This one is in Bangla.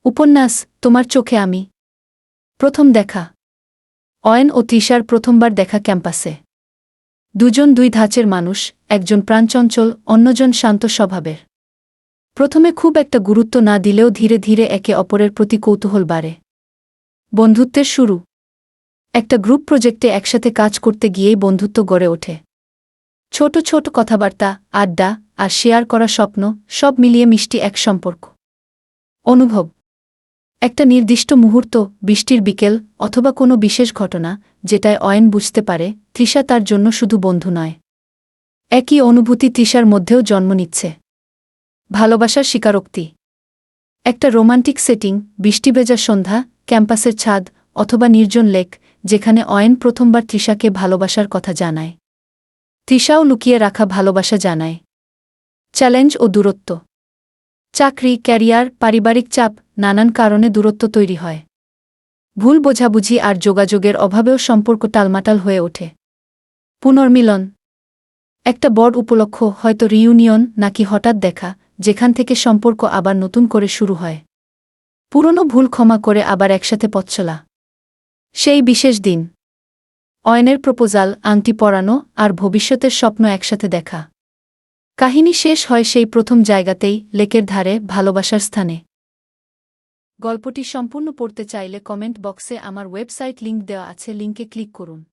উপন্যাস তোমার চোখে আমি। প্রথম দেখা। অয়ন ও তৃষার প্রথমবার দেখা ক্যাম্পাসে। দুজন দুই ধাঁচের মানুষ, একজন প্রাণচঞ্চল, অন্যজন শান্ত স্বভাবের। প্রথমে খুব একটা গুরুত্ব না দিলেও ধীরে ধীরে একে অপরের প্রতি কৌতূহল বাড়ে। বন্ধুত্বের শুরু। একটা গ্রুপ প্রজেক্টে একসাথে কাজ করতে গিয়েই বন্ধুত্ব গড়ে ওঠে। ছোট ছোট কথাবার্তা, আড্ডা আর শেয়ার করা স্বপ্ন, সব মিলিয়ে মিষ্টি এক সম্পর্ক। অনুভব। একটা নির্দিষ্ট মুহূর্ত, বৃষ্টির বিকেল অথবা কোনো বিশেষ ঘটনা, যেটায় অয়ন বুঝতে পারে তৃষা তার জন্য শুধু বন্ধু নয়। একই অনুভূতি তৃষার মধ্যেও জন্ম নিচ্ছে। ভালোবাসার স্বীকারোক্তি। একটা রোমান্টিক সেটিং, বৃষ্টিভেজা সন্ধ্যা, ক্যাম্পাসের ছাদ অথবা নির্জন লেক, যেখানে অয়ন প্রথমবার তৃষাকে ভালোবাসার কথা জানায়। তৃষাও লুকিয়ে রাখা ভালোবাসা জানায়। চ্যালেঞ্জ ও দূরত্ব। চাকরি, ক্যারিয়ার, পারিবারিক চাপ, নানান কারণে দূরত্ব তৈরি হয়। ভুল বোঝাবুঝি আর যোগাযোগের অভাবেও সম্পর্ক টালমাটাল হয়ে ওঠে। পুনর্মিলন। একটা বড় উপলক্ষ, হয়তো রিইউনিয়ন নাকি হঠাৎ দেখা, যেখান থেকে সম্পর্ক আবার নতুন করে শুরু হয়। পুরনো ভুল ক্ষমা করে আবার একসাথে পথ চলা। সেই বিশেষ দিন। অয়নের প্রপোজাল, আংটি পরানো আর ভবিষ্যতের স্বপ্ন একসাথে দেখা। কাহিনী শেষ হয় সেই প্রথম জায়গাতেই, লেকের ধারে, ভালোবাসার স্থানে। গল্পটি সম্পূর্ণ পড়তে চাইলে কমেন্ট বক্সে আমার ওয়েবসাইট লিংক দেওয়া আছে, লিংকে ক্লিক করুন।